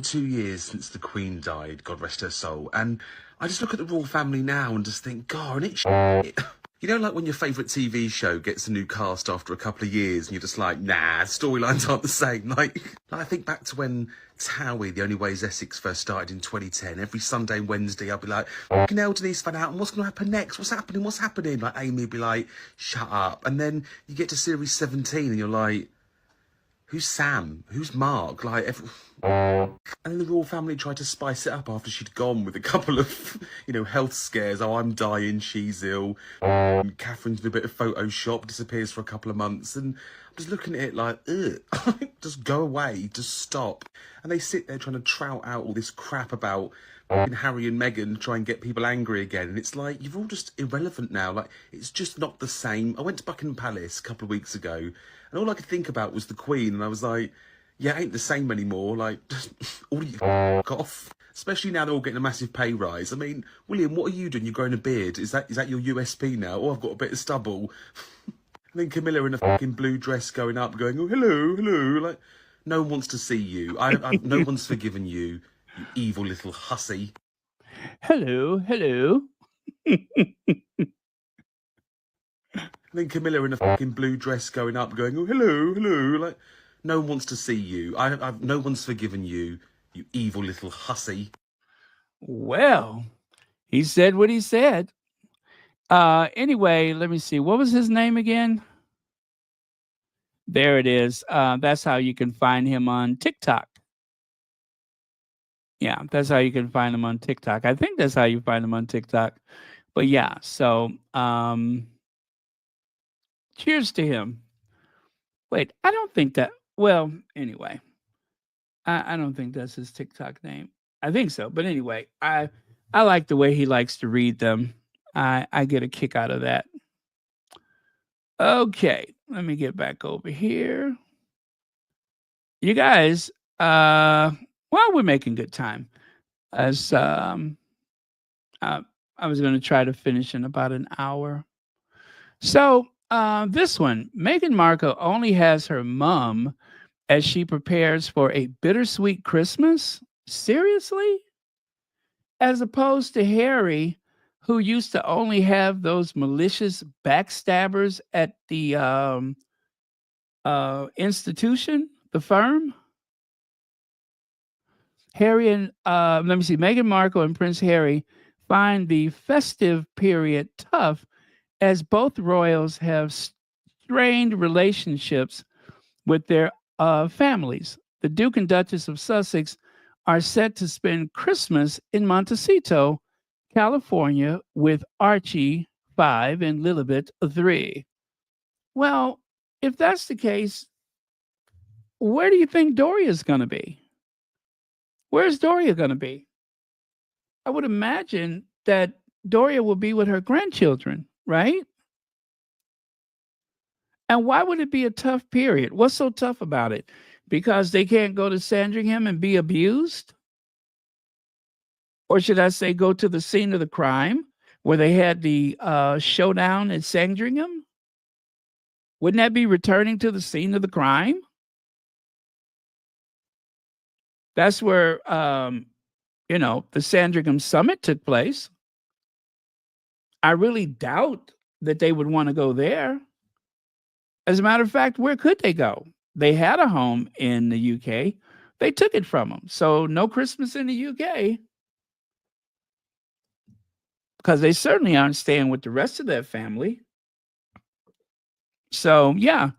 2 years since the Queen died, God rest her soul, and I just look at the royal family now and just think, God, and it's shit. You know, like when your favourite TV show gets a new cast after a couple of years and you're just like, nah, storylines aren't the same. Like I think back to when Towie, The Only Way is Essex, first started in 2010. Every Sunday and Wednesday, I'd be like, fucking hell, Denise found out, and what's going to happen next? What's happening? What's happening? Like Amy would be like, shut up. And then you get to series 17 and you're like, who's Sam? Who's Mark? Like, and then the royal family tried to spice it up after she'd gone with a couple of, health scares. Oh, I'm dying, she's ill. Catherine's in a bit of Photoshop, disappears for a couple of months. And I'm just looking at it like, ugh, just go away, just stop. And they sit there trying to trout out all this crap about Harry and Meghan try and get people angry again. And it's like, you're all just irrelevant now. Like, it's just not the same. I went to Buckingham Palace a couple of weeks ago, and all I could think about was the Queen. And I was like, yeah, it ain't the same anymore. Like, all you off. Especially now they're all getting a massive pay rise. I mean, William, what are you doing? You're growing a beard. Is that your USP now? Oh, I've got a bit of stubble. And then Camilla in a fucking blue dress going up, going, oh, hello, hello. Like, no one wants to see you. No one's forgiven you, you evil little hussy. Hello, hello. And then Camilla in a fucking blue dress going up, going, oh, hello, hello. Like, no one wants to see you. No one's forgiven you, you evil little hussy. Well, he said what he said. Anyway, let me see. What was his name again? There it is. That's how you can find him on TikTok. Yeah, that's how you can find him on TikTok. I think that's how you find him on TikTok. But yeah, so cheers to him. Wait, I don't think that. Well, anyway, I don't think that's his TikTok name. I think so, but anyway, I like the way he likes to read them. I get a kick out of that. Okay, let me get back over here. You guys, well, we're making good time. As I was going to try to finish in about an hour. So this one, Meghan Markle only has her mom as she prepares for a bittersweet Christmas. Seriously? As opposed to Harry, who used to only have those malicious backstabbers at the institution, the firm. Harry and let me see, Meghan Markle and Prince Harry find the festive period tough as both royals have strained relationships with their families. The Duke and Duchess of Sussex are set to spend Christmas in Montecito, California, with Archie 5 and Lilibet 3. Well, if that's the case, where do you think Doria's going to be? Where's Doria going to be? I would imagine that Doria will be with her grandchildren, right? And why would it be a tough period? What's so tough about it? Because they can't go to Sandringham and be abused? Or should I say go to the scene of the crime where they had the showdown at Sandringham? Wouldn't that be returning to the scene of the crime? That's where, the Sandringham summit took place. I really doubt that they would want to go there. As a matter of fact, where could they go? They had a home in the UK. They took it from them. So no Christmas in the UK. Because they certainly aren't staying with the rest of their family. So, yeah.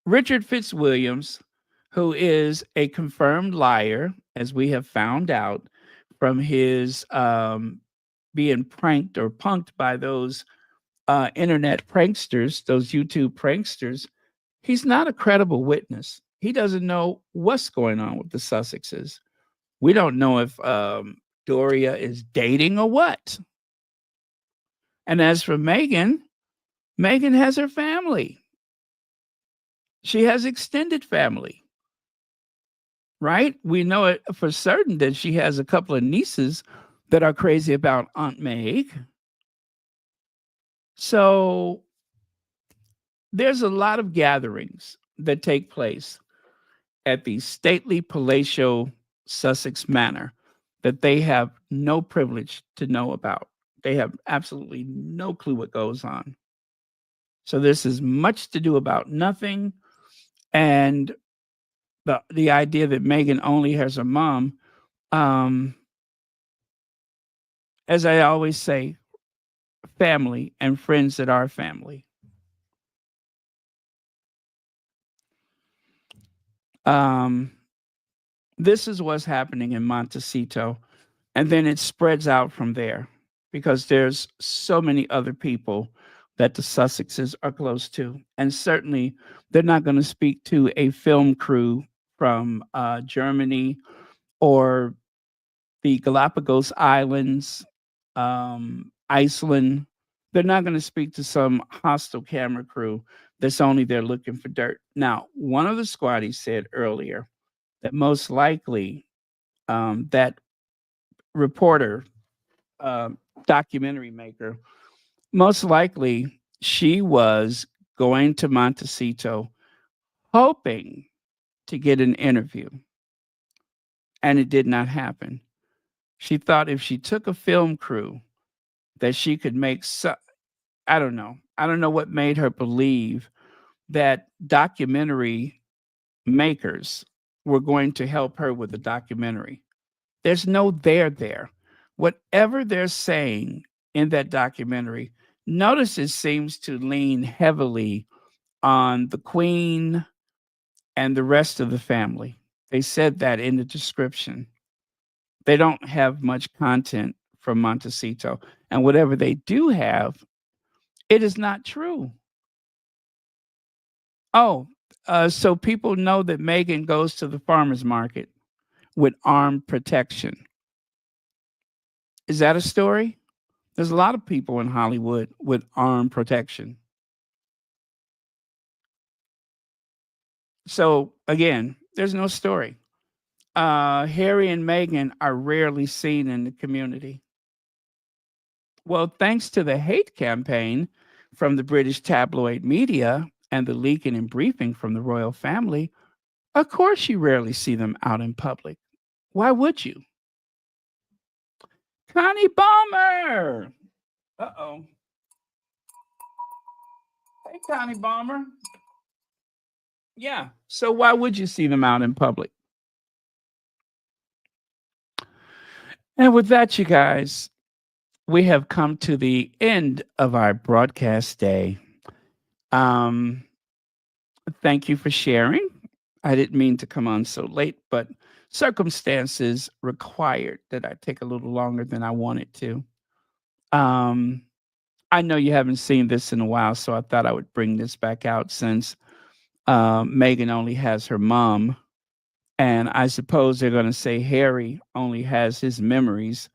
Richard Fitzwilliams, who is a confirmed liar, as we have found out from his being pranked or punked by those internet pranksters, those YouTube pranksters, he's not a credible witness. He doesn't know what's going on with the Sussexes. We don't know if Doria is dating or what. And as for Meghan, Meghan has her family. She has extended family. Right? We know it for certain that she has a couple of nieces that are crazy about Aunt Meg. So there's a lot of gatherings that take place at the stately palatial Sussex Manor that they have no privilege to know about. They have absolutely no clue what goes on. So this is much to do about nothing. And the idea that Meghan only has a mom, as I always say, family and friends that are family. This is what's happening in Montecito, and then it spreads out from there because there's so many other people that the Sussexes are close to, and certainly they're not going to speak to a film crew from Germany or the Galapagos Islands, Iceland. They're not going to speak to some hostile camera crew that's only there looking for dirt. Now, one of the squaddies said earlier that most likely that reporter, documentary maker, most likely she was going to Montecito hoping to get an interview, and it did not happen. She thought if she took a film crew that she could make I don't know. I don't know what made her believe that documentary makers were going to help her with the documentary. There's no there. Whatever they're saying in that documentary, notice it seems to lean heavily on the Queen and the rest of the family. They said that in the description. They don't have much content from Montecito. And whatever they do have, it is not true. Oh, so people know that Meghan goes to the farmer's market with armed protection. Is that a story? There's a lot of people in Hollywood with armed protection. So again, there's no story. Harry and Meghan are rarely seen in the community. Well, thanks to the hate campaign from the British tabloid media and the leaking and briefing from the royal family, of course you rarely see them out in public. Why would you? Connie Balmer. Uh-oh. Hey, Connie Balmer. Yeah. So why would you see them out in public? And with that, you guys, we have come to the end of our broadcast day. Thank you for sharing. I didn't mean to come on so late, but circumstances required that I take a little longer than I wanted to. I know you haven't seen this in a while, so I thought I would bring this back out since Meghan only has her mom. And I suppose they're going to say Harry only has his memories.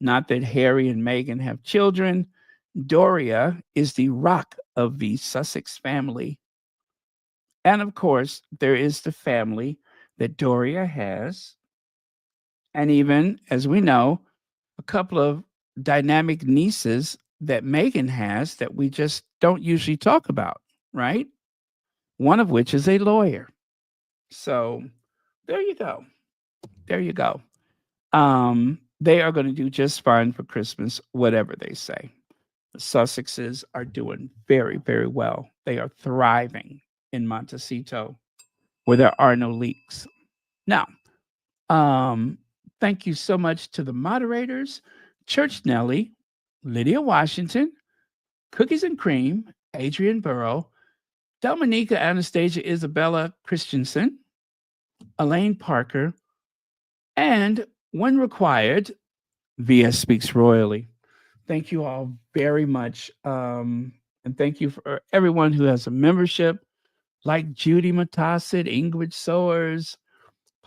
Not that Harry and Meghan have children. Doria is the rock of the Sussex family. And of course, there is the family that Doria has. And even, as we know, a couple of dynamic nieces that Meghan has that we just don't usually talk about, right? One of which is a lawyer. So there you go. There you go. They are going to do just fine for Christmas, whatever they say. The Sussexes are doing very, very well. They are thriving in Montecito where there are no leaks. Now, thank you so much to the moderators, Church Nelly, Lydia Washington, Cookies and Cream, Adrian Burrow, Dominica Anastasia Isabella Christensen, Elaine Parker, and when required, VS Speaks Royally. Thank you all very much. And thank you for everyone who has a membership, like Judy Matassit, Ingrid Soers,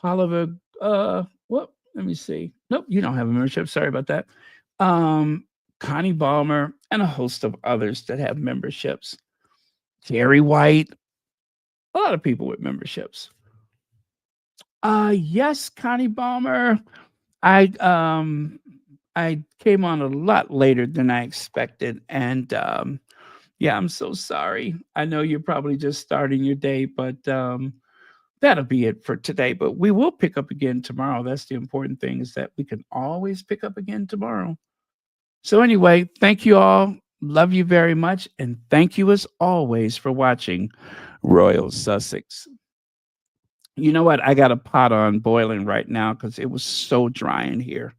Oliver. Let me see. Nope, you don't have a membership. Sorry about that. Connie Balmer, and a host of others that have memberships. Jerry White, a lot of people with memberships. Yes, Connie Balmer. I came on a lot later than I expected, and yeah, I'm so sorry. I know you're probably just starting your day, but that'll be it for today. But we will pick up again tomorrow. That's the important thing, is that we can always pick up again tomorrow. So anyway, thank you all. Love you very much, and thank you as always for watching Royal Sussex. You know what? I got a pot on boiling right now because it was so dry in here.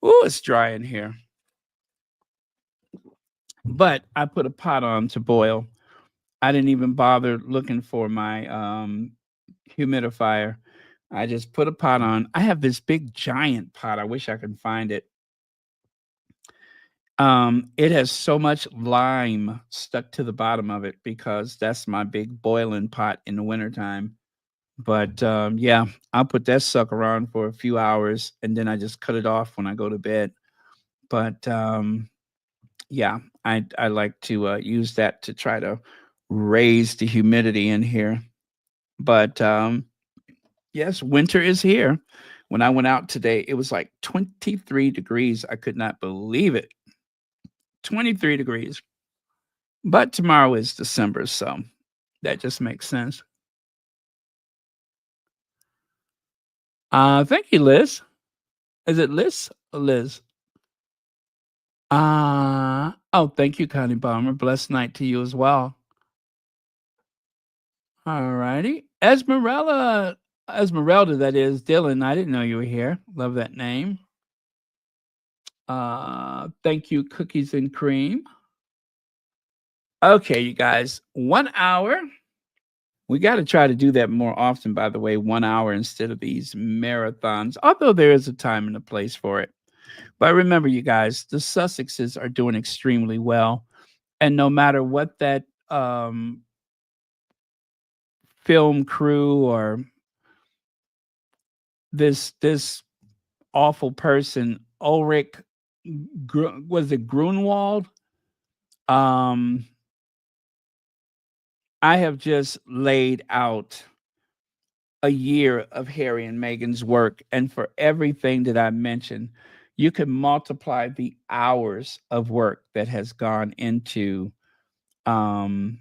Oh, it's dry in here. But I put a pot on to boil. I didn't even bother looking for my humidifier. I just put a pot on. I have this big giant pot. I wish I could find it. It has so much lime stuck to the bottom of it because that's my big boiling pot in the wintertime. But yeah, I'll put that sucker on for a few hours and then I just cut it off when I go to bed. But yeah, I like to use that to try to raise the humidity in here. But yes, winter is here. When I went out today, it was like 23 degrees. I could not believe it. 23 degrees. But tomorrow is December, so that just makes sense. Thank you, Liz. Is it Liz or Liz? Oh, thank you, Connie Bomber. Blessed night to you as well. All righty. Esmeralda, that is. Dylan, I didn't know you were here. Love that name. Thank you, Cookies and Cream. Okay, you guys, 1 hour. We got to try to do that more often, by the way, 1 hour instead of these marathons, although there is a time and a place for it. But remember, you guys, the Sussexes are doing extremely well. And no matter what that film crew or this awful person, Ulrich, was it Grunwald? I have just laid out a year of Harry and Meghan's work, and for everything that I mentioned, you can multiply the hours of work that has gone into. And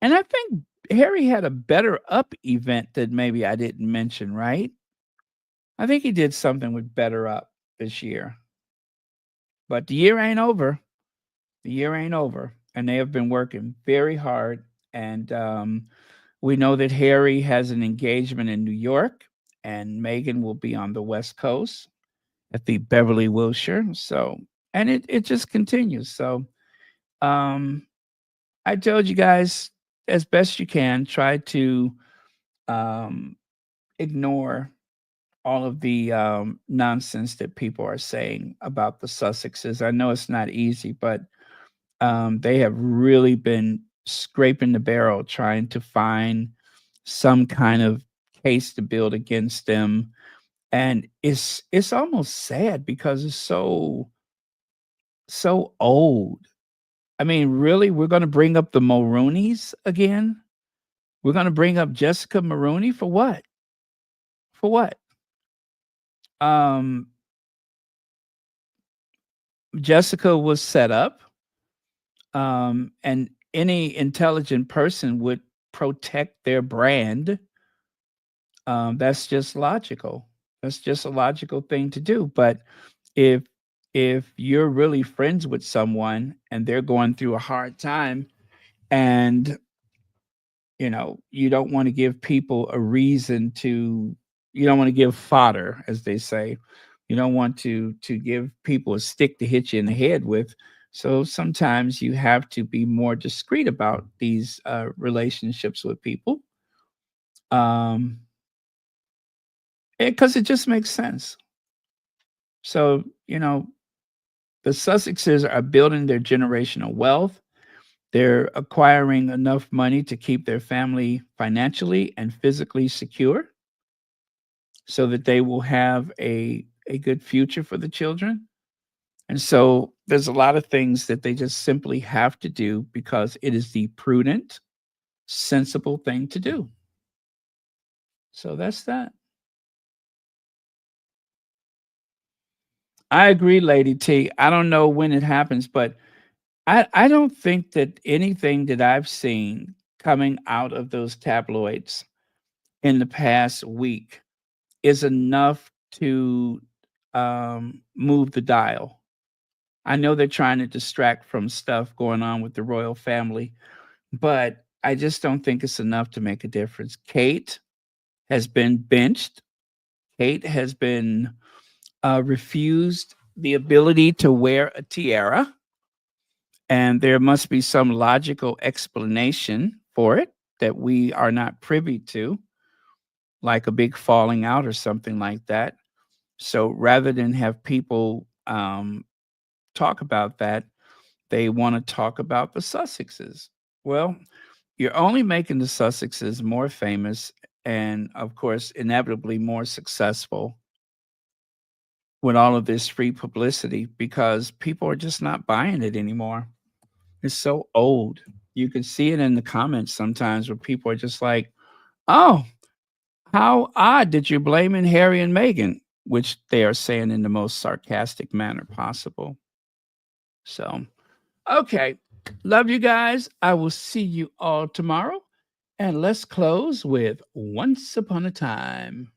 I think Harry had a Better Up event that maybe I didn't mention, right? I think he did something with Better Up this year. But the year ain't over. The year ain't over. And they have been working very hard. And we know that Harry has an engagement in New York, and Meghan will be on the West Coast at the Beverly Wilshire. So, and it just continues. So, I told you guys, as best you can, try to ignore all of the nonsense that people are saying about the Sussexes. I know it's not easy, but they have really been scraping the barrel trying to find some kind of case to build against them. And it's almost sad because it's so old. I mean, really, we're going to bring up the Mulrooney's again? We're going to bring up Jessica Maroney for what? For what? Um, Jessica was set up, and any intelligent person would protect their brand. That's just logical. That's just a logical thing to do. But if if you're really friends with someone and they're going through a hard time, and you don't want to give people a reason to, you don't want to give fodder, as they say. You don't want to give people a stick to hit you in the head with. So sometimes you have to be more discreet about these relationships with people, um because it just makes sense. So the Sussexes are building their generational wealth. They're acquiring enough money to keep their family financially and physically secure so that they will have a good future for the children. And so there's a lot of things that they just simply have to do because it is the prudent, sensible thing to do. So that's that. I agree, Lady T. I don't know when it happens, but I don't think that anything that I've seen coming out of those tabloids in the past week is enough to move the dial. I know they're trying to distract from stuff going on with the royal family, but I just don't think it's enough to make a difference. Kate has been benched. Kate has been refused the ability to wear a tiara, and there must be some logical explanation for it that we are not privy to, like a big falling out or something like that. So rather than have people talk about that, they want to talk about the Sussexes. Well, you're only making the Sussexes more famous and of course, inevitably more successful with all of this free publicity because people are just not buying it anymore. It's so old. You can see it in the comments sometimes where people are just like, oh, how odd that you're blaming Harry and Meghan, which they are saying in the most sarcastic manner possible. So, okay. Love you guys. I will see you all tomorrow. And let's close with Once Upon a Time.